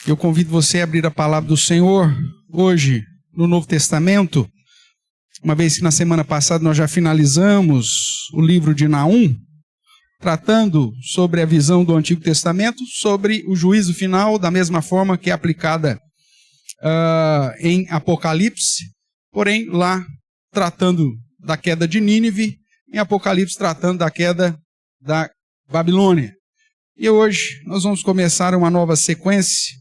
Eu convido você a abrir a palavra do Senhor hoje no Novo Testamento, uma vez que na semana passada nós já finalizamos o livro de Naum, tratando sobre a visão do Antigo Testamento, sobre o juízo final, da mesma forma que é aplicada em Apocalipse, porém lá tratando da queda de Nínive, em Apocalipse tratando da queda da Babilônia. E hoje nós vamos começar uma nova sequência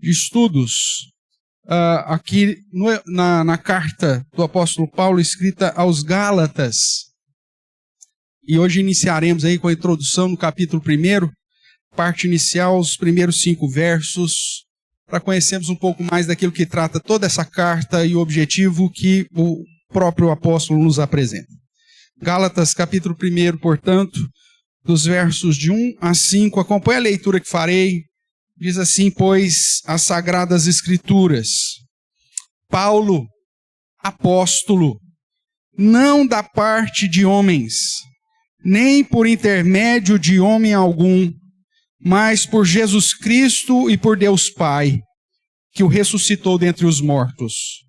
de estudos aqui na carta do apóstolo Paulo escrita aos Gálatas. E hoje iniciaremos aí com a introdução no capítulo 1, parte inicial, os primeiros 5 versos, para conhecermos um pouco mais daquilo que trata toda essa carta e o objetivo que o próprio apóstolo nos apresenta. Gálatas, capítulo 1, portanto, dos versos de 1 a 5, acompanhe a leitura que farei. Diz assim, pois, as Sagradas Escrituras: Paulo, apóstolo, não da parte de homens, nem por intermédio de homem algum, mas por Jesus Cristo e por Deus Pai, que o ressuscitou dentre os mortos.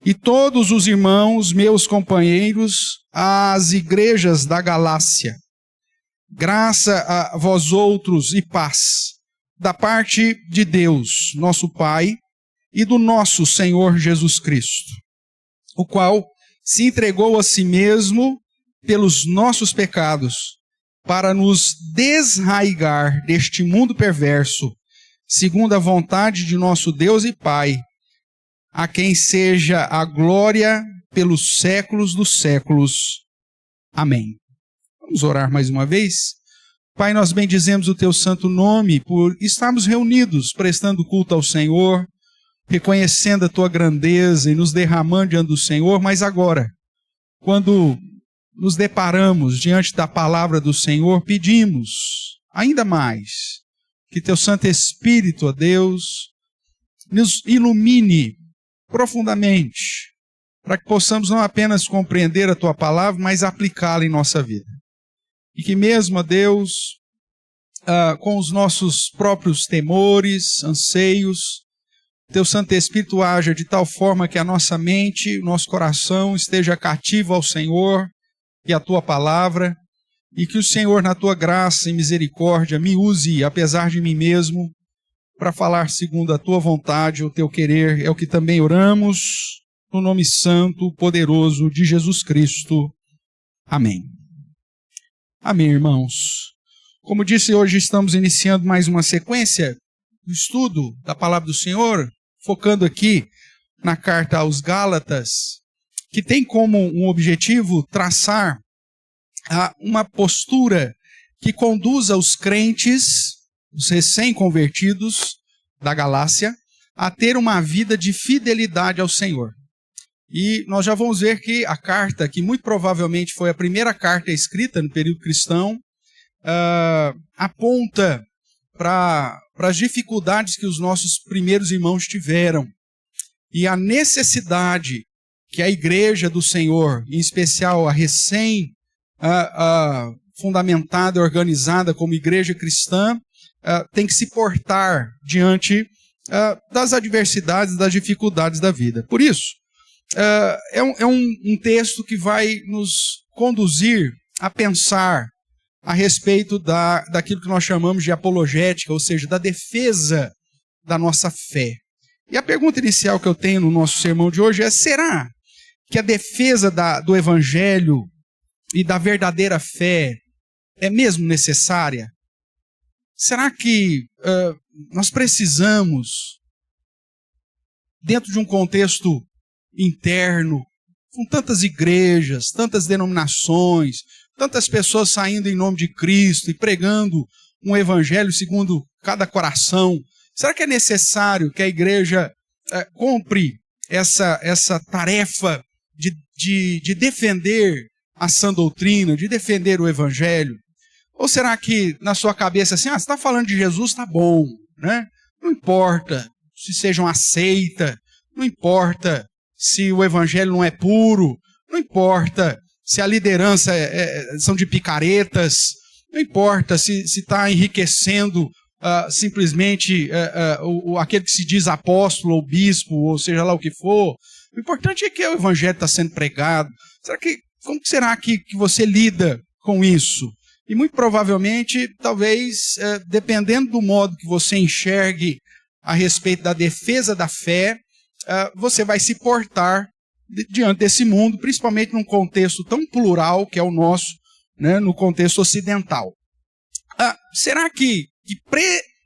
E todos os irmãos, meus companheiros, às igrejas da Galácia, graça a vós outros e paz, da parte de Deus, nosso Pai, e do nosso Senhor Jesus Cristo, o qual se entregou a si mesmo pelos nossos pecados, para nos desraigar deste mundo perverso, segundo a vontade de nosso Deus e Pai, a quem seja a glória pelos séculos dos séculos. Amém. Vamos orar mais uma vez? Pai, nós bendizemos o Teu santo nome por estarmos reunidos, prestando culto ao Senhor, reconhecendo a Tua grandeza e nos derramando diante do Senhor, mas agora, quando nos deparamos diante da palavra do Senhor, pedimos ainda mais que Teu Santo Espírito, ó Deus, nos ilumine profundamente, para que possamos não apenas compreender a Tua palavra, mas aplicá-la em nossa vida. E que mesmo, ó Deus, com os nossos próprios temores, anseios, Teu Santo Espírito haja de tal forma que a nossa mente, o nosso coração esteja cativo ao Senhor e à Tua palavra, e que o Senhor, na Tua graça e misericórdia, me use, apesar de mim mesmo, para falar segundo a Tua vontade, o Teu querer. É o que também oramos, no nome santo, poderoso de Jesus Cristo. Amém. Amém, irmãos. Como disse, hoje estamos iniciando mais uma sequência do estudo da Palavra do Senhor, focando aqui na carta aos Gálatas, que tem como um objetivo traçar uma postura que conduza os crentes, os recém-convertidos da Galácia, a ter uma vida de fidelidade ao Senhor. E nós já vamos ver que a carta, que muito provavelmente foi a primeira carta escrita no período cristão, aponta para as dificuldades que os nossos primeiros irmãos tiveram e a necessidade que a igreja do Senhor, em especial a fundamentada e organizada como igreja cristã, tem que se portar diante das adversidades, das dificuldades da vida. Por isso, é um texto que vai nos conduzir a pensar a respeito daquilo que nós chamamos de apologética, ou seja, da defesa da nossa fé. E a pergunta inicial que eu tenho no nosso sermão de hoje é: será que a defesa do Evangelho e da verdadeira fé é mesmo necessária? Será que nós precisamos, dentro de um contexto interno, com tantas igrejas, tantas denominações, tantas pessoas saindo em nome de Cristo e pregando um evangelho segundo cada coração, será que é necessário que a igreja cumpra essa tarefa de defender a sã doutrina, de defender o evangelho? Ou será que na sua cabeça assim, você está falando de Jesus, tá bom, né? Não importa se seja uma seita, não importa se o evangelho não é puro, não importa se a liderança são de picaretas, não importa se está enriquecendo simplesmente aquele que se diz apóstolo ou bispo, ou seja lá o que for. O importante é que o evangelho está sendo pregado. Como será que você lida com isso? E muito provavelmente, talvez, dependendo do modo que você enxergue a respeito da defesa da fé, você vai se portar diante desse mundo, principalmente num contexto tão plural que é o nosso, né, no contexto ocidental. Será que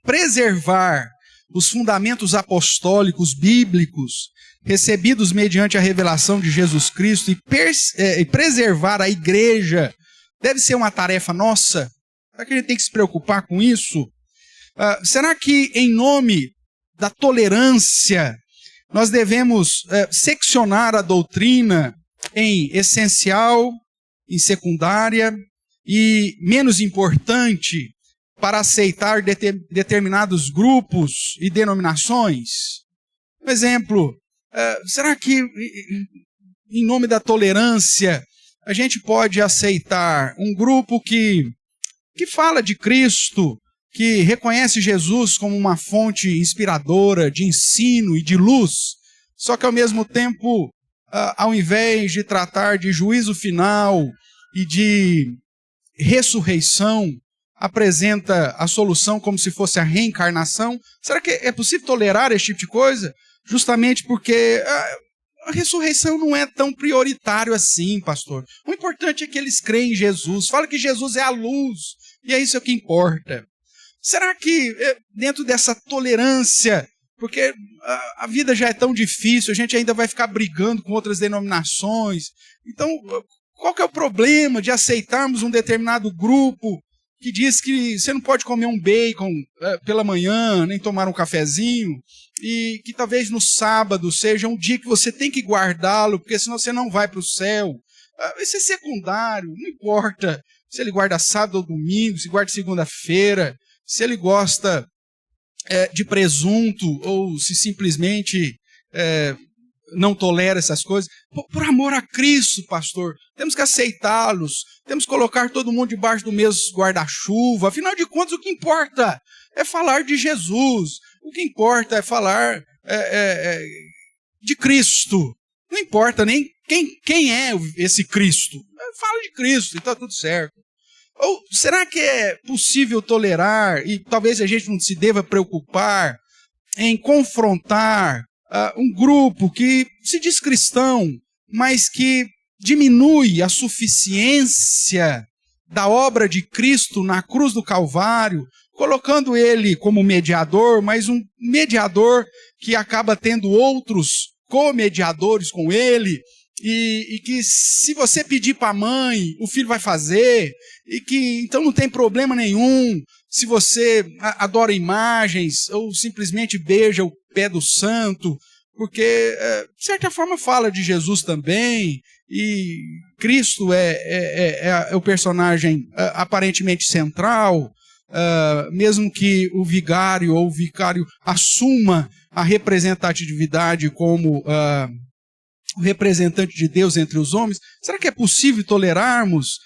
preservar os fundamentos apostólicos, bíblicos, recebidos mediante a revelação de Jesus Cristo e preservar a igreja deve ser uma tarefa nossa? Será que a gente tem que se preocupar com isso? Será que, em nome da tolerância, nós devemos seccionar a doutrina em essencial, em secundária e menos importante para aceitar determinados grupos e denominações? Por exemplo, será que, em nome da tolerância, a gente pode aceitar um grupo que fala de Cristo, que reconhece Jesus como uma fonte inspiradora de ensino e de luz, só que ao mesmo tempo, ao invés de tratar de juízo final e de ressurreição, apresenta a solução como se fosse a reencarnação? Será que é possível tolerar esse tipo de coisa? Justamente porque a ressurreição não é tão prioritário assim, pastor. O importante é que eles creem em Jesus. Fala que Jesus é a luz. E é isso que importa. Será que dentro dessa tolerância, porque a vida já é tão difícil, a gente ainda vai ficar brigando com outras denominações. Então, qual que é o problema de aceitarmos um determinado grupo que diz que você não pode comer um bacon pela manhã, nem tomar um cafezinho, e que talvez no sábado seja um dia que você tem que guardá-lo, porque senão você não vai para o céu? Isso é secundário, não importa se ele guarda sábado ou domingo, se guarda segunda-feira, se ele gosta de presunto, ou se simplesmente não tolera essas coisas. Por amor a Cristo, pastor, temos que aceitá-los, temos que colocar todo mundo debaixo do mesmo guarda-chuva. Afinal de contas, o que importa é falar de Jesus, o que importa é falar de Cristo. Não importa nem quem é esse Cristo. Fala de Cristo e está tudo certo. Ou será que é possível tolerar, e talvez a gente não se deva preocupar em confrontar um grupo que se diz cristão, mas que diminui a suficiência da obra de Cristo na cruz do Calvário, colocando ele como mediador, mas um mediador que acaba tendo outros co-mediadores com ele, e que se você pedir para a mãe, o filho vai fazer, e que então não tem problema nenhum se você adora imagens ou simplesmente beija o pé do santo, porque de certa forma fala de Jesus também, e Cristo é o personagem aparentemente central, mesmo que o vigário ou o vicário assuma a representatividade como o representante de Deus entre os homens. Será que é possível tolerarmos,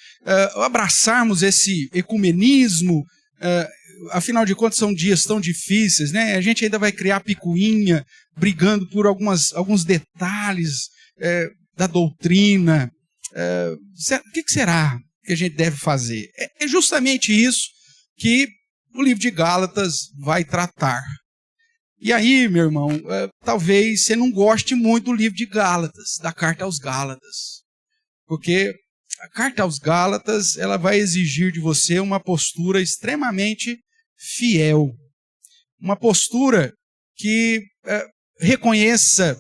abraçarmos esse ecumenismo? Afinal de contas, são dias tão difíceis, né? A gente ainda vai criar picuinha, brigando por alguns detalhes da doutrina. O que será que a gente deve fazer? É justamente isso que o livro de Gálatas vai tratar. E aí, meu irmão, talvez você não goste muito do livro de Gálatas, da carta aos Gálatas. Porque a carta aos Gálatas, ela vai exigir de você uma postura extremamente fiel. Uma postura que reconheça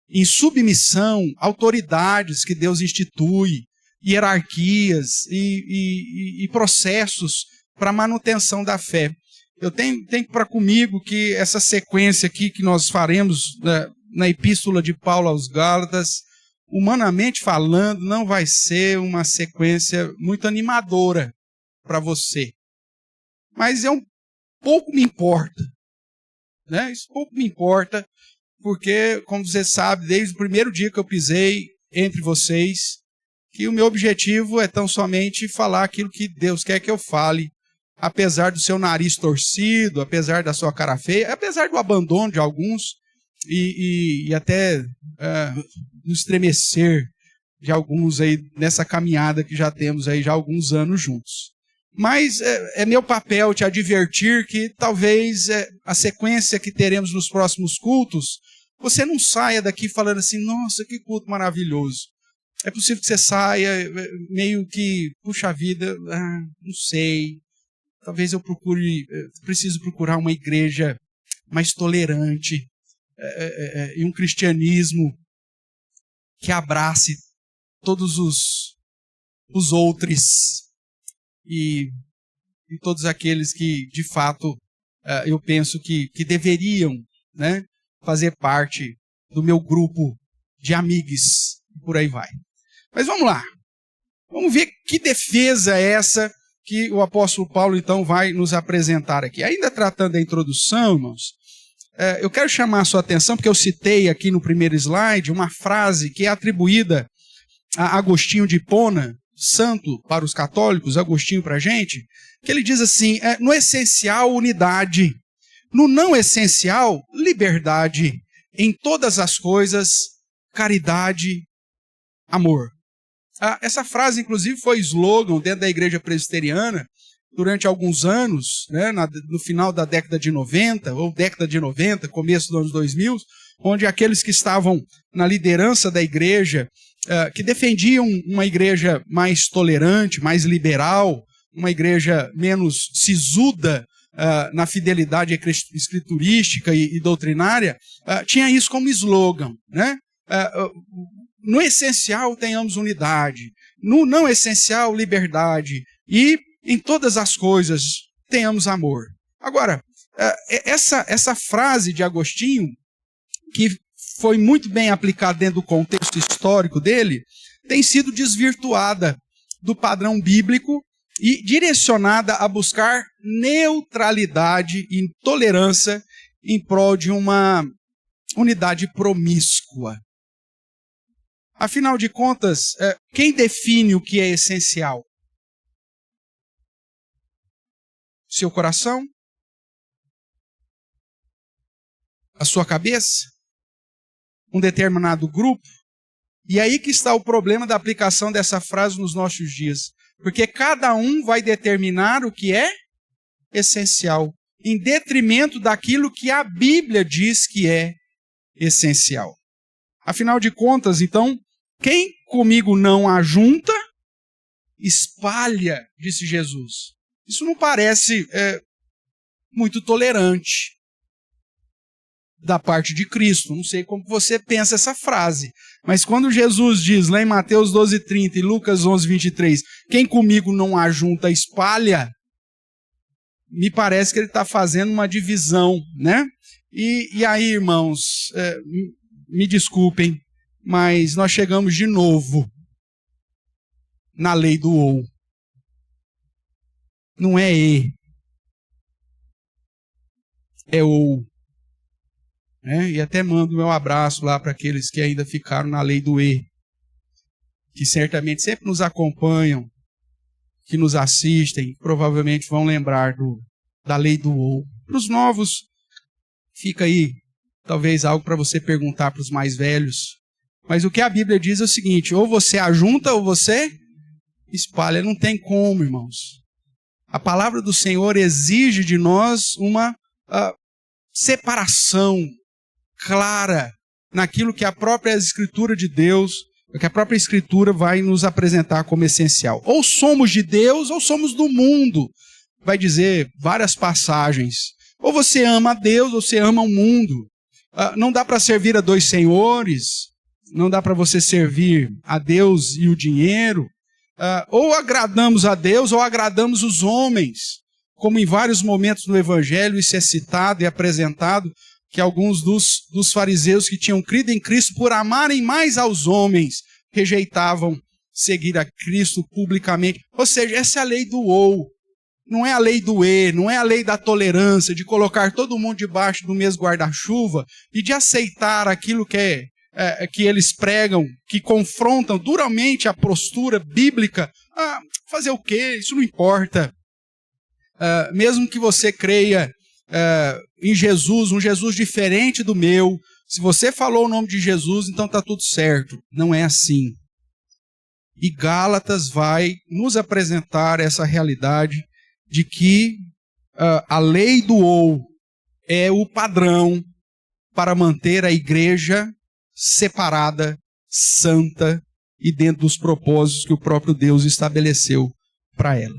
em submissão autoridades que Deus institui, hierarquias e processos para a manutenção da fé. Eu tenho para comigo que essa sequência aqui que nós faremos na epístola de Paulo aos Gálatas, humanamente falando, não vai ser uma sequência muito animadora para você. Mas pouco me importa. Né? Isso pouco me importa, porque, como você sabe, desde o primeiro dia que eu pisei entre vocês, que o meu objetivo é tão somente falar aquilo que Deus quer que eu fale apesar do seu nariz torcido, apesar da sua cara feia, apesar do abandono de alguns e até do estremecer de alguns aí nessa caminhada que já temos aí já há alguns anos juntos. Mas é meu papel te advertir que talvez a sequência que teremos nos próximos cultos, você não saia daqui falando assim, nossa, que culto maravilhoso. É possível que você saia meio que, puxa vida, não sei, talvez eu preciso procurar uma igreja mais tolerante e um cristianismo que abrace todos os outros e todos aqueles que, de fato, eu penso que deveriam, né, fazer parte do meu grupo de amigos, e por aí vai. Mas vamos lá, vamos ver que defesa é essa que o apóstolo Paulo, então, vai nos apresentar aqui. Ainda tratando da introdução, irmãos, eu quero chamar a sua atenção, porque eu citei aqui no primeiro slide uma frase que é atribuída a Agostinho de Hipona, santo para os católicos, Agostinho para a gente, que ele diz assim, no essencial, unidade, no não essencial, liberdade, em todas as coisas, caridade, amor. Essa frase, inclusive, foi slogan dentro da igreja presbiteriana durante alguns anos, né, no final da década de 90, ou década de 90, começo dos anos 2000, onde aqueles que estavam na liderança da igreja, que defendiam uma igreja mais tolerante, mais liberal, uma igreja menos sisuda na fidelidade escriturística e doutrinária, tinha isso como slogan, né? No essencial, tenhamos unidade. No não essencial, liberdade. E em todas as coisas, tenhamos amor. Agora, essa frase de Agostinho, que foi muito bem aplicada dentro do contexto histórico dele, tem sido desvirtuada do padrão bíblico e direcionada a buscar neutralidade e tolerância em prol de uma unidade promíscua. Afinal de contas, quem define o que é essencial? Seu coração? A sua cabeça? Um determinado grupo? E aí que está o problema da aplicação dessa frase nos nossos dias. Porque cada um vai determinar o que é essencial, em detrimento daquilo que a Bíblia diz que é essencial. Afinal de contas, então, quem comigo não ajunta, espalha, disse Jesus. Isso não parece muito tolerante da parte de Cristo. Não sei como você pensa essa frase. Mas quando Jesus diz lá em Mateus 12:30 e Lucas 11:23, quem comigo não ajunta, espalha, me parece que ele está fazendo uma divisão, né? E aí, irmãos, me desculpem, mas nós chegamos de novo na lei do ou. Não é e, é ou. E até mando meu abraço lá para aqueles que ainda ficaram na lei do e, que certamente sempre nos acompanham, que nos assistem, provavelmente vão lembrar da lei do ou. Para os novos, fica aí talvez algo para você perguntar para os mais velhos. Mas o que a Bíblia diz é o seguinte, ou você ajunta ou você espalha. Não tem como, irmãos. A palavra do Senhor exige de nós uma separação clara naquilo que a própria Escritura de Deus, que a própria Escritura vai nos apresentar como essencial. Ou somos de Deus ou somos do mundo. Vai dizer várias passagens. Ou você ama a Deus ou você ama o mundo. Não dá para servir a dois senhores. Não dá para você servir a Deus e o dinheiro. Ou agradamos a Deus ou agradamos os homens. Como em vários momentos no Evangelho isso é citado e apresentado, que alguns dos fariseus que tinham crido em Cristo por amarem mais aos homens, rejeitavam seguir a Cristo publicamente. Ou seja, essa é a lei do ou. Não é a lei do e, não é a lei da tolerância, de colocar todo mundo debaixo do mesmo guarda-chuva e de aceitar aquilo que eles pregam, que confrontam duramente a postura bíblica. Fazer o quê? Isso não importa. mesmo que você creia em Jesus, um Jesus diferente do meu, se você falou o nome de Jesus, então está tudo certo. Não é assim. E Gálatas vai nos apresentar essa realidade de que a lei do ou é o padrão para manter a igreja separada, santa e dentro dos propósitos que o próprio Deus estabeleceu para ela.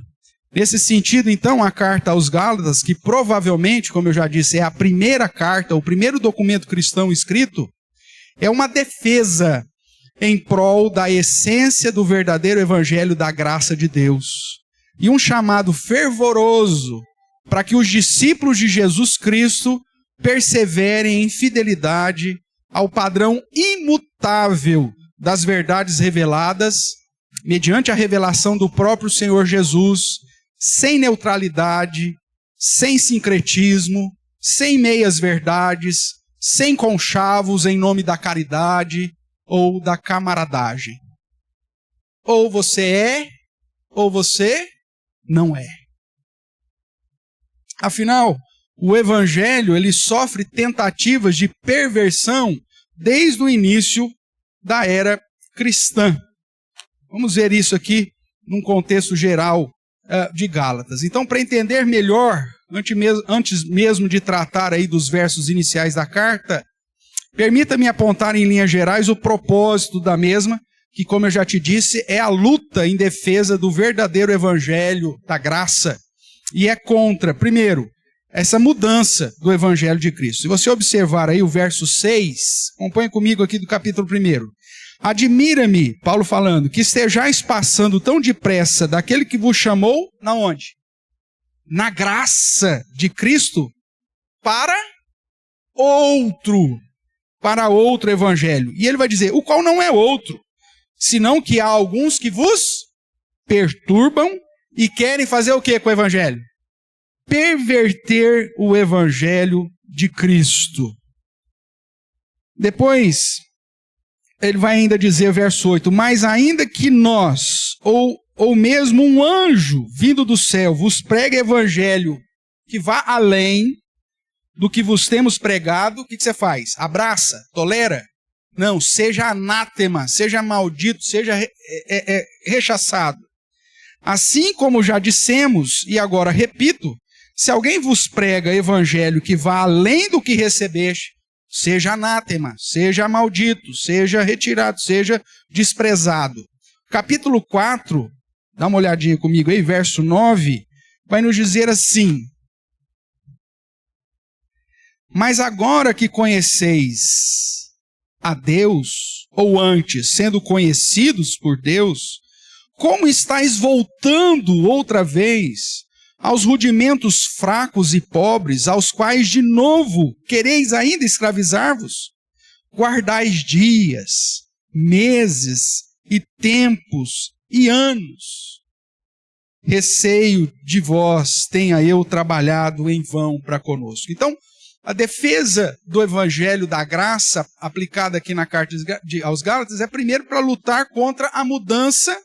Nesse sentido, então, a carta aos Gálatas, que provavelmente, como eu já disse, é a primeira carta, o primeiro documento cristão escrito, é uma defesa em prol da essência do verdadeiro evangelho da graça de Deus. E um chamado fervoroso para que os discípulos de Jesus Cristo perseverem em fidelidade ao padrão imutável das verdades reveladas, mediante a revelação do próprio Senhor Jesus, sem neutralidade, sem sincretismo, sem meias-verdades, sem conchavos em nome da caridade ou da camaradagem. Ou você é, ou você não é. Afinal, o evangelho ele sofre tentativas de perversão desde o início da era cristã. Vamos ver isso aqui num contexto geral de Gálatas. Então, para entender melhor, antes mesmo de tratar aí dos versos iniciais da carta, permita-me apontar em linhas gerais o propósito da mesma, que, como eu já te disse, é a luta em defesa do verdadeiro evangelho da graça, e é contra, primeiro, essa mudança do evangelho de Cristo. Se você observar aí o verso 6, acompanhe comigo aqui do capítulo 1. Admira-me, Paulo falando, que estejais passando tão depressa daquele que vos chamou, na onde? Na graça de Cristo, para outro evangelho. E ele vai dizer, o qual não é outro, senão que há alguns que vos perturbam e querem fazer o que com o evangelho? Perverter o evangelho de Cristo. Depois, ele vai ainda dizer, verso 8, mas ainda que nós, ou mesmo um anjo vindo do céu, vos pregue evangelho que vá além do que vos temos pregado, o que você faz? Abraça? Tolera? Não, seja anátema, seja maldito, seja rechaçado. Assim como já dissemos, e agora repito, se alguém vos prega evangelho que vá além do que recebeste, seja anátema, seja maldito, seja retirado, seja desprezado. Capítulo 4, dá uma olhadinha comigo aí, verso 9, vai nos dizer assim, mas agora que conheceis a Deus, ou antes, sendo conhecidos por Deus, como estáis voltando outra vez aos rudimentos fracos e pobres, aos quais de novo quereis ainda escravizar-vos? Guardais dias, meses e tempos e anos. Receio de vós tenha eu trabalhado em vão para conosco. Então, a defesa do evangelho da graça aplicada aqui na carta aos Gálatas é primeiro para lutar contra a mudança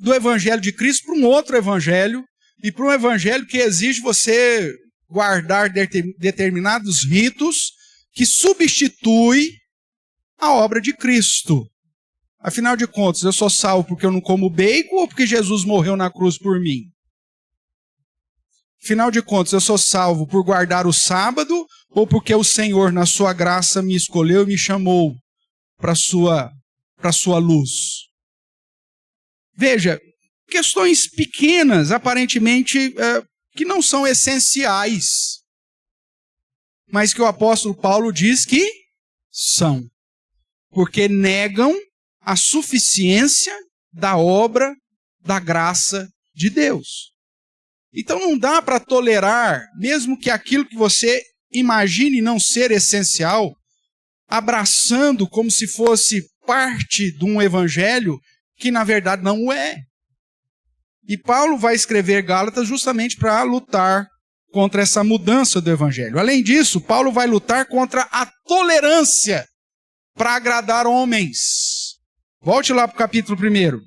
do evangelho de Cristo para um outro evangelho, e para um evangelho que exige você guardar determinados ritos que substitui a obra de Cristo. Afinal de contas, eu sou salvo porque eu não como bacon ou porque Jesus morreu na cruz por mim? Afinal de contas, eu sou salvo por guardar o sábado ou porque o Senhor, na sua graça, me escolheu e me chamou para a sua luz? Veja, questões pequenas, aparentemente, que não são essenciais, mas que o apóstolo Paulo diz que são, porque negam a suficiência da obra da graça de Deus. Então não dá para tolerar, mesmo que aquilo que você imagine não ser essencial, abraçando como se fosse parte de um evangelho que na verdade não o é. E Paulo vai escrever Gálatas justamente para lutar contra essa mudança do evangelho. Além disso, Paulo vai lutar contra a tolerância para agradar homens. Volte lá para o capítulo 1.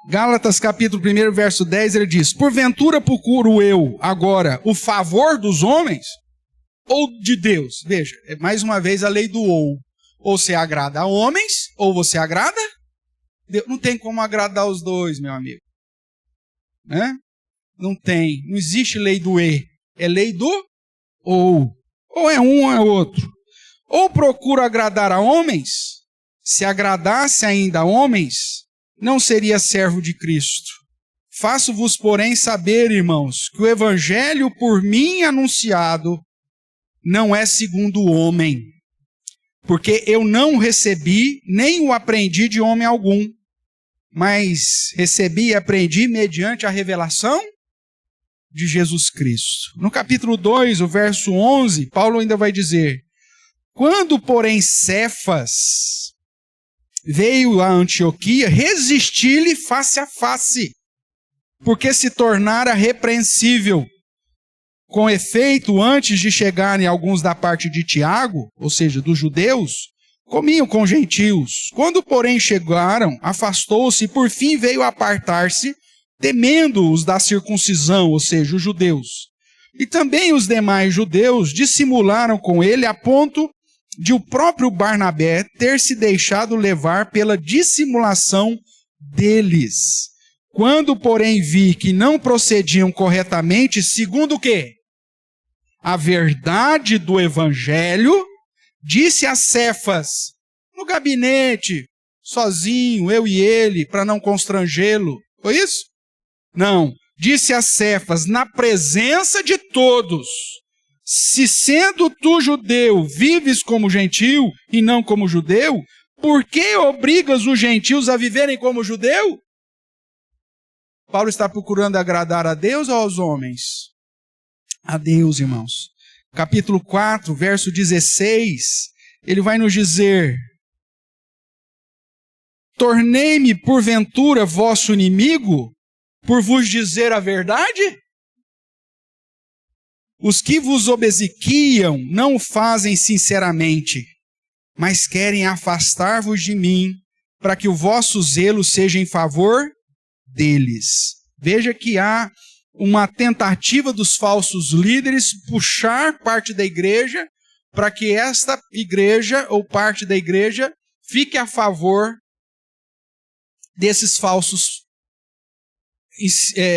Gálatas capítulo 1, verso 10, ele diz: porventura procuro eu agora o favor dos homens ou de Deus? Veja, é mais uma vez a lei do ou. Ou você agrada a homens, ou você agrada Deus. Não tem como agradar os dois, meu amigo. Né? Não tem. Não existe lei do e. É lei do ou. Ou é um ou é outro. Ou procuro agradar a homens, se agradasse ainda a homens, não seria servo de Cristo. Faço-vos, porém, saber, irmãos, que o evangelho por mim anunciado não é segundo o homem, porque eu não recebi, nem o aprendi de homem algum, mas recebi e aprendi mediante a revelação de Jesus Cristo. No capítulo 2, o verso 11, Paulo ainda vai dizer: quando, porém, Cefas veio a Antioquia, resisti-lhe face a face, porque se tornara repreensível. Com efeito, antes de chegarem alguns da parte de Tiago, ou seja, dos judeus, comiam com gentios. Quando, porém, chegaram, afastou-se e por fim veio apartar-se, temendo os da circuncisão, ou seja, os judeus. E também os demais judeus dissimularam com ele a ponto de o próprio Barnabé ter se deixado levar pela dissimulação deles. Quando, porém, vi que não procediam corretamente, segundo o quê? A verdade do evangelho, disse a Cefas, no gabinete, sozinho, eu e ele, para não constrangê-lo. Foi isso? Não. Disse a Cefas, na presença de todos: se sendo tu judeu, vives como gentio e não como judeu, por que obrigas os gentios a viverem como judeu? Paulo está procurando agradar a Deus ou aos homens? A Deus, irmãos. Capítulo 4, verso 16, ele vai nos dizer: tornei-me porventura vosso inimigo, por vos dizer a verdade? Os que vos obsequiam não o fazem sinceramente, mas querem afastar-vos de mim, para que o vosso zelo seja em favor deles. Veja que há uma tentativa dos falsos líderes puxar parte da igreja para que esta igreja ou parte da igreja fique a favor desses falsos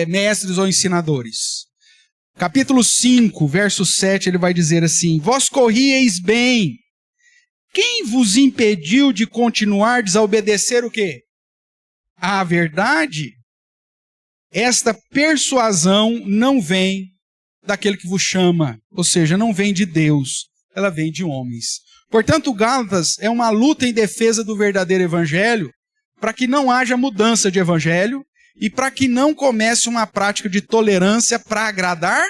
mestres ou ensinadores. Capítulo 5, verso 7, ele vai dizer assim: vós corrieis bem. Quem vos impediu de continuardes a obedecer o quê? À verdade? Esta persuasão não vem daquele que vos chama, ou seja, não vem de Deus, ela vem de homens. Portanto, Gálatas é uma luta em defesa do verdadeiro evangelho, para que não haja mudança de evangelho e para que não comece uma prática de tolerância para agradar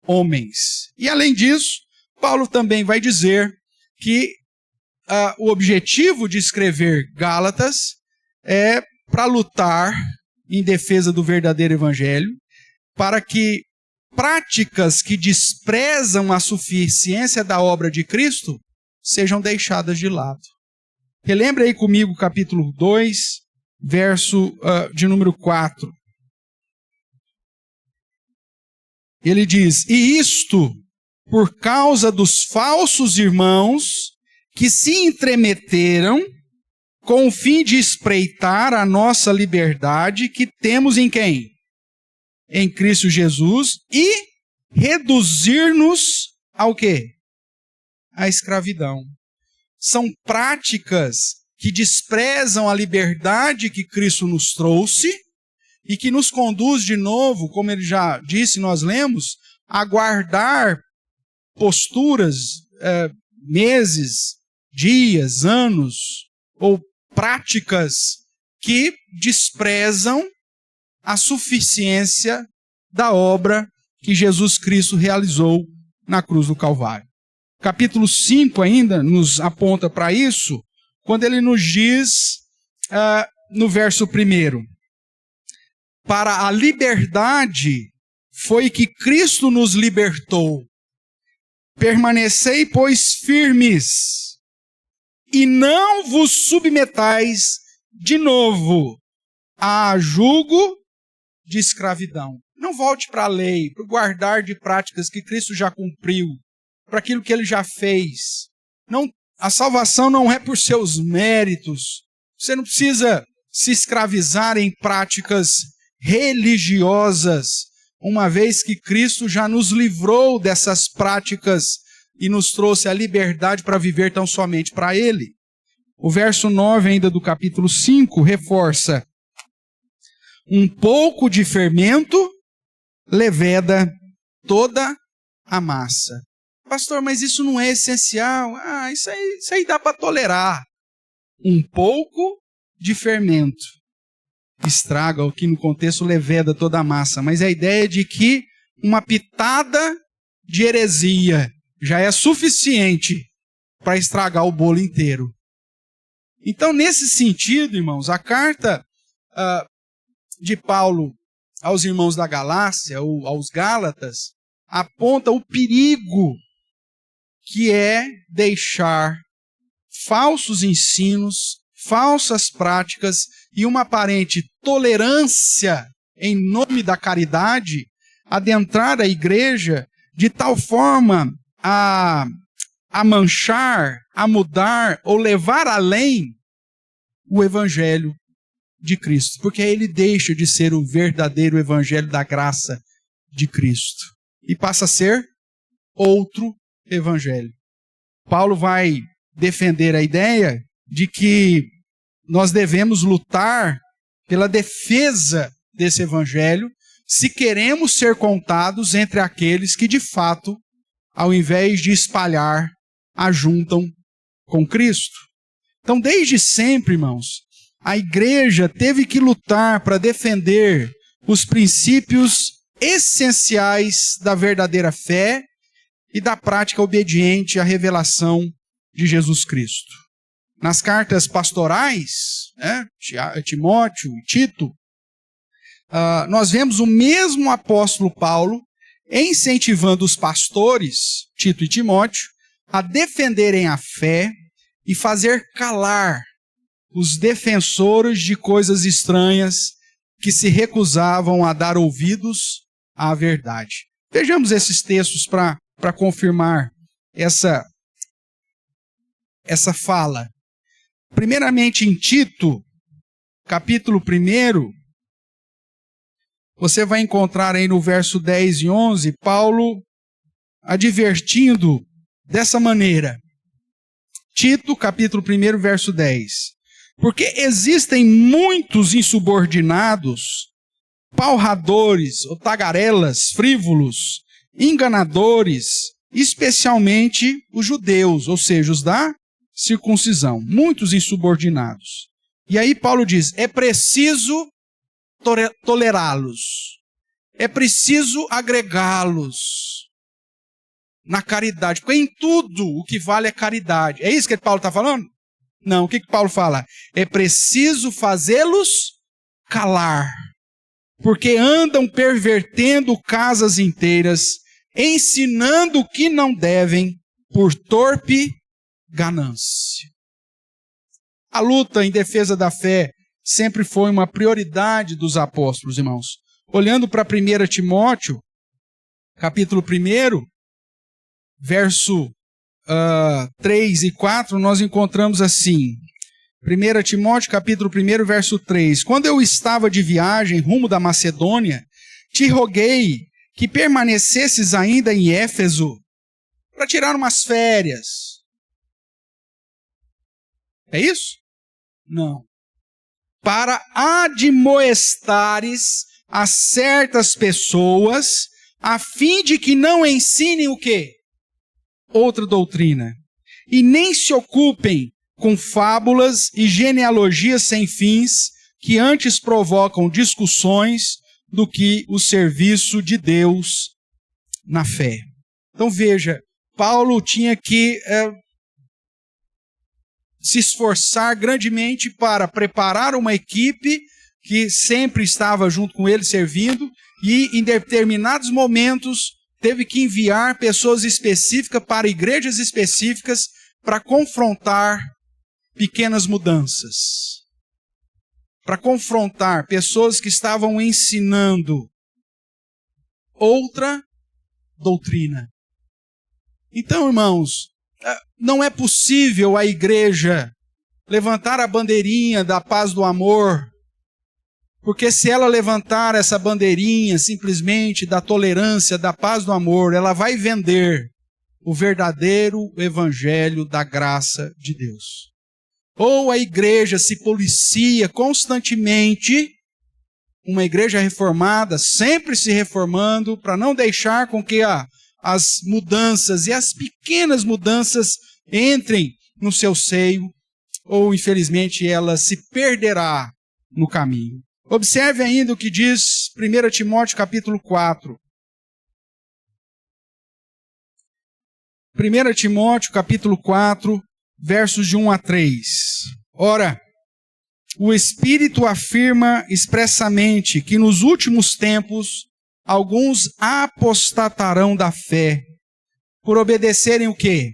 homens. E além disso, Paulo também vai dizer que o objetivo de escrever Gálatas é para lutar em defesa do verdadeiro evangelho, para que práticas que desprezam a suficiência da obra de Cristo sejam deixadas de lado. Relembre aí comigo o capítulo 2, verso de número 4. Ele diz: e isto por causa dos falsos irmãos que se entremeteram com o fim de espreitar a nossa liberdade que temos em quem? Em Cristo Jesus, e reduzir-nos ao quê? À escravidão. São práticas que desprezam a liberdade que Cristo nos trouxe e que nos conduz de novo, como ele já disse, nós lemos, a guardar posturas, meses, dias, anos, ou práticas que desprezam a suficiência da obra que Jesus Cristo realizou na cruz do Calvário. Capítulo 5 ainda nos aponta para isso, quando ele nos diz, no verso 1, para a liberdade foi que Cristo nos libertou. Permanecei, pois, firmes, e não vos submetais de novo a jugo de escravidão. Não volte para a lei, para o guardar de práticas que Cristo já cumpriu, para aquilo que Ele já fez. Não, a salvação não é por seus méritos. Você não precisa se escravizar em práticas religiosas, uma vez que Cristo já nos livrou dessas práticas e nos trouxe a liberdade para viver tão somente para Ele. O verso 9 ainda do capítulo 5 reforça: um pouco de fermento leveda toda a massa. Pastor, mas isso não é essencial. Isso aí dá para tolerar. Um pouco de fermento estraga, o que no contexto leveda toda a massa. Mas a ideia de que uma pitada de heresia já é suficiente para estragar o bolo inteiro. Então, nesse sentido, irmãos, a carta de Paulo aos irmãos da Galácia, ou aos Gálatas, aponta o perigo que é deixar falsos ensinos, falsas práticas e uma aparente tolerância em nome da caridade adentrar a igreja de tal forma a manchar, a mudar ou levar além o evangelho de Cristo, porque aí ele deixa de ser o verdadeiro evangelho da graça de Cristo e passa a ser outro evangelho. Paulo vai defender a ideia de que nós devemos lutar pela defesa desse evangelho se queremos ser contados entre aqueles que de fato, ao invés de espalhar, ajuntam com Cristo. Então, desde sempre, irmãos, a igreja teve que lutar para defender os princípios essenciais da verdadeira fé e da prática obediente à revelação de Jesus Cristo. Nas cartas pastorais, Timóteo e Tito, nós vemos o mesmo apóstolo Paulo incentivando os pastores, Tito e Timóteo, a defenderem a fé e fazer calar os defensores de coisas estranhas que se recusavam a dar ouvidos à verdade. Vejamos esses textos para confirmar essa fala. Primeiramente em Tito, capítulo 1, você vai encontrar aí no verso 10 e 11, Paulo advertindo dessa maneira. Tito, capítulo 1, verso 10. Porque existem muitos insubordinados, palradores ou tagarelas, frívolos, enganadores, especialmente os judeus, ou seja, os da circuncisão. Muitos insubordinados. E aí Paulo diz, é preciso tolerá-los. É preciso agregá-los na caridade. Porque em tudo o que vale é caridade. É isso que Paulo está falando? Não, o que Paulo fala? É preciso fazê-los calar. Porque andam pervertendo casas inteiras, ensinando o que não devem por torpe ganância. A luta em defesa da fé sempre foi uma prioridade dos apóstolos, irmãos. Olhando para 1 Timóteo, capítulo 1, verso 3 e 4, nós encontramos assim. 1 Timóteo, capítulo 1, verso 3. Quando eu estava de viagem rumo da Macedônia, te roguei que permanecesses ainda em Éfeso para tirar umas férias. É isso? Não. Para admoestares a certas pessoas, a fim de que não ensinem o quê? Outra doutrina. E nem se ocupem com fábulas e genealogias sem fins, que antes provocam discussões do que o serviço de Deus na fé. Então veja, Paulo tinha que se esforçar grandemente para preparar uma equipe que sempre estava junto com ele servindo e em determinados momentos teve que enviar pessoas específicas para igrejas específicas para confrontar pequenas mudanças. para confrontar pessoas que estavam ensinando outra doutrina. Então, irmãos, não é possível a igreja levantar a bandeirinha da paz do amor, porque se ela levantar essa bandeirinha simplesmente da tolerância, da paz do amor, ela vai vender o verdadeiro evangelho da graça de Deus. Ou a igreja se policia constantemente, uma igreja reformada, sempre se reformando, para não deixar com que as mudanças e as pequenas mudanças entrem no seu seio, ou infelizmente ela se perderá no caminho. Observe ainda o que diz 1 Timóteo capítulo 4. 1 Timóteo capítulo 4, versos de 1 a 3. Ora, o Espírito afirma expressamente que nos últimos tempos alguns apostatarão da fé, por obedecerem o quê?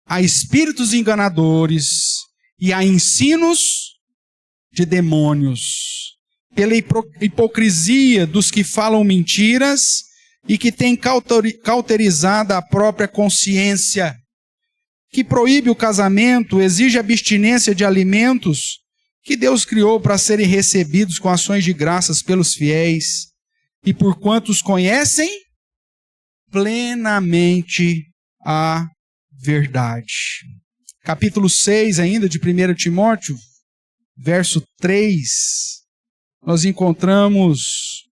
A espíritos enganadores e a ensinos de demônios, pela hipocrisia dos que falam mentiras e que têm cauterizado a própria consciência, que proíbe o casamento, exige abstinência de alimentos que Deus criou para serem recebidos com ações de graças pelos fiéis e por quantos conhecem plenamente a verdade. Capítulo 6 ainda de 1 Timóteo, verso 3, nós encontramos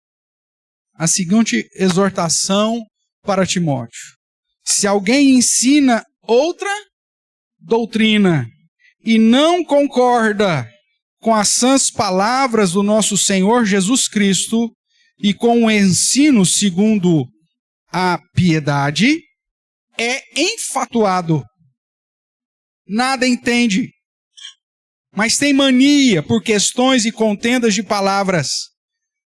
a seguinte exortação para Timóteo. Se alguém ensina outra doutrina e não concorda com as sãs palavras do nosso Senhor Jesus Cristo e com o ensino segundo a piedade, é enfatuado, nada entende, mas tem mania por questões e contendas de palavras,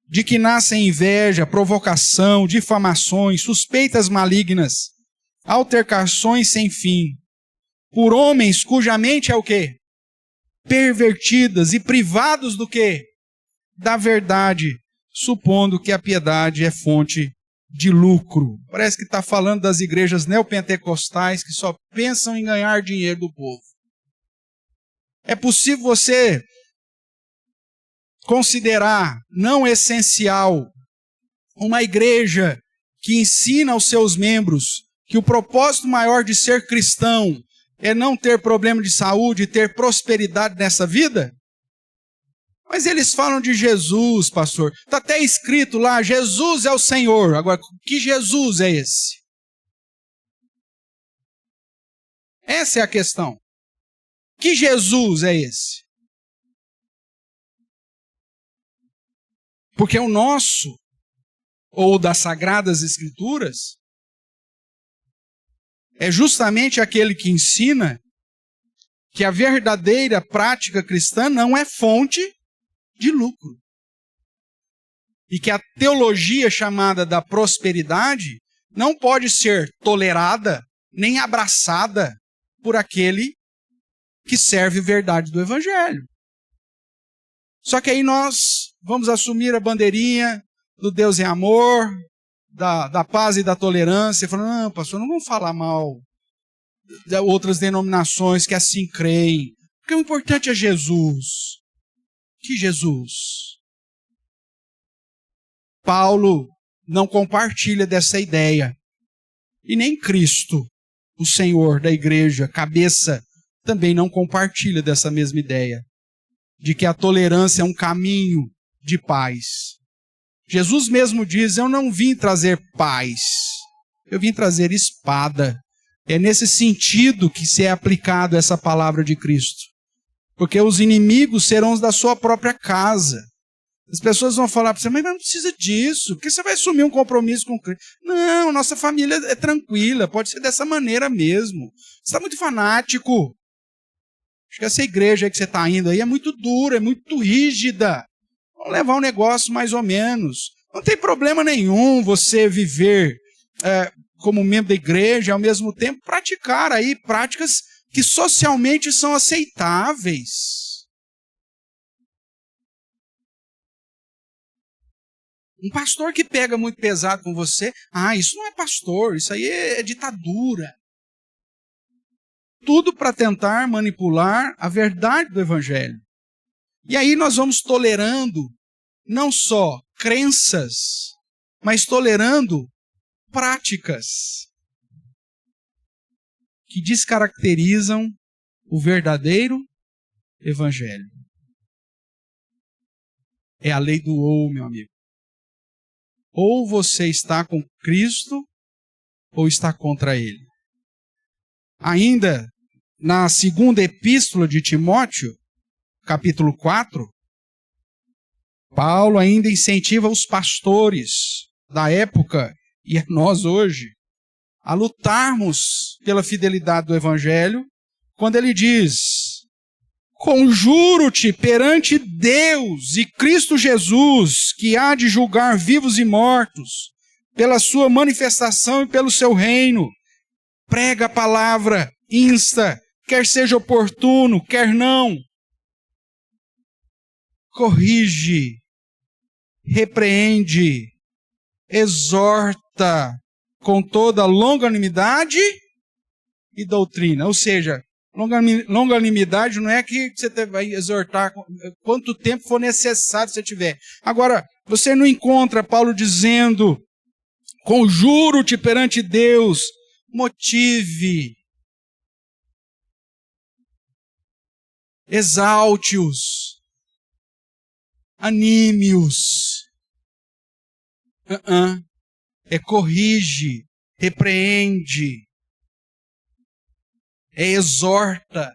de que nascem inveja, provocação, difamações, suspeitas malignas, altercações sem fim, por homens cuja mente é o quê? Pervertidas e privados do quê? Da verdade, supondo que a piedade é fonte de lucro. Parece que está falando das igrejas neopentecostais que só pensam em ganhar dinheiro do povo. É possível você considerar não essencial uma igreja que ensina aos seus membros que o propósito maior de ser cristão é não ter problema de saúde, ter prosperidade nessa vida? Mas eles falam de Jesus, pastor. Está até escrito lá, Jesus é o Senhor. Agora, que Jesus é esse? Essa é a questão. Que Jesus é esse? Porque o nosso, ou das Sagradas Escrituras, é justamente aquele que ensina que a verdadeira prática cristã não é fonte de lucro. E que a teologia chamada da prosperidade não pode ser tolerada nem abraçada por aquele que serve a verdade do Evangelho. Só que aí nós vamos assumir a bandeirinha do Deus é amor, da paz e da tolerância, falando, não, pastor, não vamos falar mal de outras denominações que assim creem, porque o importante é Jesus. Que Jesus? Paulo não compartilha dessa ideia. E nem Cristo, o Senhor da igreja, cabeça, também não compartilha dessa mesma ideia. De que a tolerância é um caminho de paz. Jesus mesmo diz, eu não vim trazer paz, eu vim trazer espada. É nesse sentido que se é aplicado essa palavra de Cristo. Porque os inimigos serão os da sua própria casa. As pessoas vão falar para você, mas não precisa disso, porque você vai assumir um compromisso com Cristo. Não, nossa família é tranquila, pode ser dessa maneira mesmo. Você está muito fanático. Acho que essa igreja aí que você está indo aí é muito dura, é muito rígida. Vamos levar um negócio mais ou menos. Não tem problema nenhum você viver como membro da igreja e ao mesmo tempo praticar aí práticas que socialmente são aceitáveis. Um pastor que pega muito pesado com você, isso não é pastor, isso aí é ditadura. Tudo para tentar manipular a verdade do Evangelho. E aí nós vamos tolerando não só crenças, mas tolerando práticas que descaracterizam o verdadeiro Evangelho. É a lei do ou, meu amigo. Ou você está com Cristo, ou está contra Ele. Ainda na segunda epístola de Timóteo, capítulo 4, Paulo ainda incentiva os pastores da época, e a nós hoje, a lutarmos pela fidelidade do Evangelho, quando ele diz: conjuro-te perante Deus e Cristo Jesus, que há de julgar vivos e mortos, pela sua manifestação e pelo seu reino. Prega a palavra, insta, quer seja oportuno, quer não. Corrige, repreende, exorta com toda longanimidade e doutrina. Ou seja, longanimidade não é que você vai exortar quanto tempo for necessário você tiver. Agora, você não encontra Paulo dizendo: conjuro-te perante Deus, motive, exalte-os, anime-os. É corrige, repreende, é exorta.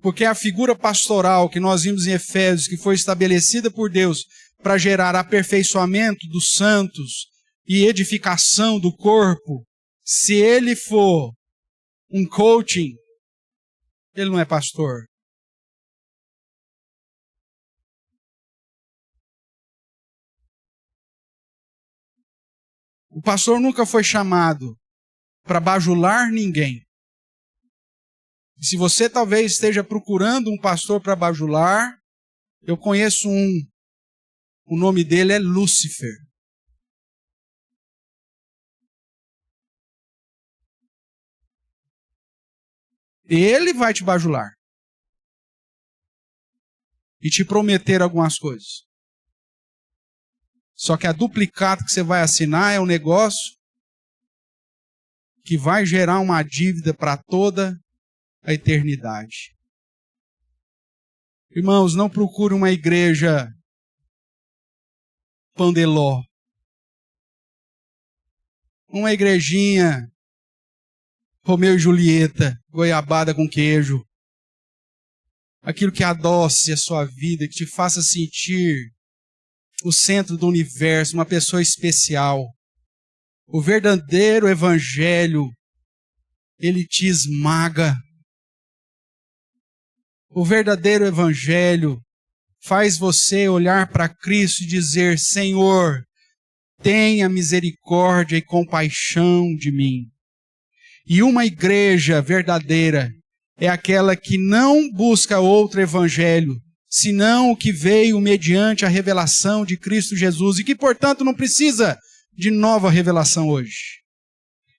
Porque a figura pastoral que nós vimos em Efésios, que foi estabelecida por Deus para gerar aperfeiçoamento dos santos e edificação do corpo, se ele for um coaching, ele não é pastor. O pastor nunca foi chamado para bajular ninguém. E se você talvez esteja procurando um pastor para bajular, eu conheço um. O nome dele é Lúcifer. Ele vai te bajular e te prometer algumas coisas. Só que a duplicata que você vai assinar é um negócio que vai gerar uma dívida para toda a eternidade. Irmãos, não procure uma igreja pandeló. Uma igrejinha Romeu e Julieta, goiabada com queijo. Aquilo que adoce a sua vida, que te faça sentir o centro do universo, uma pessoa especial. O verdadeiro evangelho, ele te esmaga. O verdadeiro evangelho faz você olhar para Cristo e dizer: Senhor, tenha misericórdia e compaixão de mim. E uma igreja verdadeira é aquela que não busca outro evangelho, senão o que veio mediante a revelação de Cristo Jesus e que, portanto, não precisa de nova revelação hoje.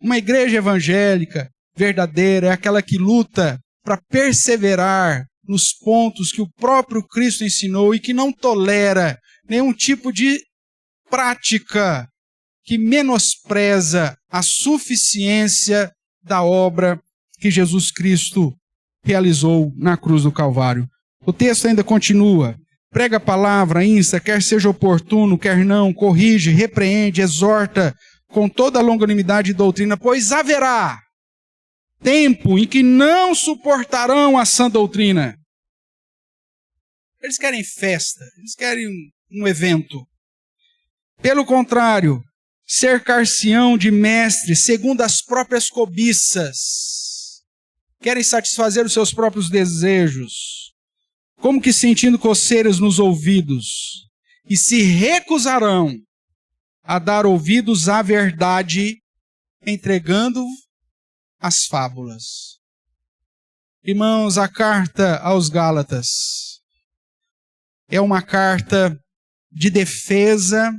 Uma igreja evangélica verdadeira é aquela que luta para perseverar nos pontos que o próprio Cristo ensinou e que não tolera nenhum tipo de prática que menospreza a suficiência da obra que Jesus Cristo realizou na cruz do Calvário. O texto ainda continua: prega a palavra, insta, quer seja oportuno, quer não, corrige, repreende, exorta com toda a longanimidade e doutrina, pois haverá tempo em que não suportarão a sã doutrina. Eles querem festa, eles querem um evento. Pelo contrário, cercar-se-ão de mestres segundo as próprias cobiças. Querem satisfazer os seus próprios desejos, como que sentindo coceiras nos ouvidos, e se recusarão a dar ouvidos à verdade, entregando as fábulas. Irmãos, a carta aos Gálatas é uma carta de defesa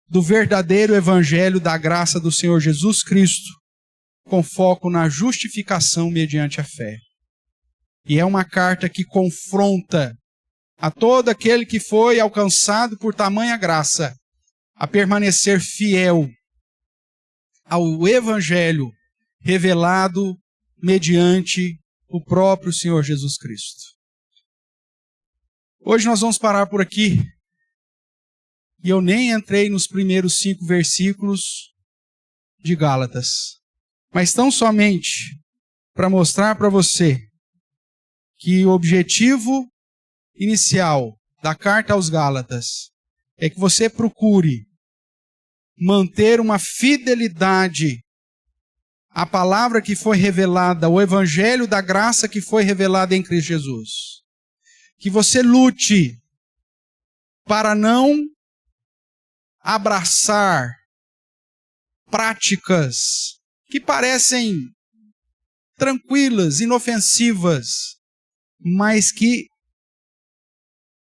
do verdadeiro evangelho da graça do Senhor Jesus Cristo, com foco na justificação mediante a fé. E é uma carta que confronta a todo aquele que foi alcançado por tamanha graça a permanecer fiel ao evangelho revelado mediante o próprio Senhor Jesus Cristo. Hoje nós vamos parar por aqui. E eu nem entrei nos primeiros 5 versículos de Gálatas. Mas tão somente para mostrar para você que o objetivo inicial da carta aos Gálatas é que você procure manter uma fidelidade à palavra que foi revelada, ao evangelho da graça que foi revelada em Cristo Jesus. Que você lute para não abraçar práticas que parecem tranquilas, inofensivas, mas que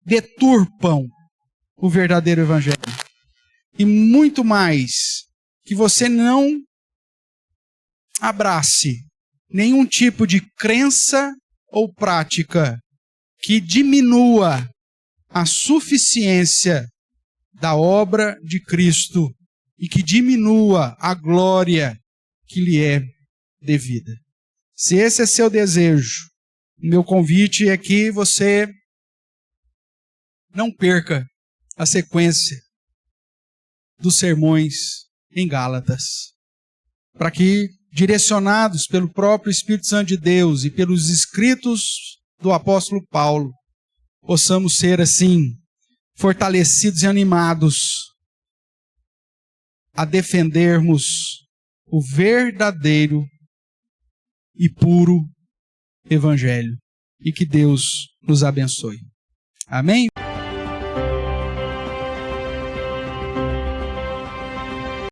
deturpam o verdadeiro evangelho. E muito mais, que você não abrace nenhum tipo de crença ou prática que diminua a suficiência da obra de Cristo e que diminua a glória que lhe é devida. Se esse é seu desejo, meu convite é que você não perca a sequência dos sermões em Gálatas, para que, direcionados pelo próprio Espírito Santo de Deus e pelos escritos do apóstolo Paulo, possamos ser assim, fortalecidos e animados a defendermos o verdadeiro e puro evangelho. E que Deus nos abençoe. Amém?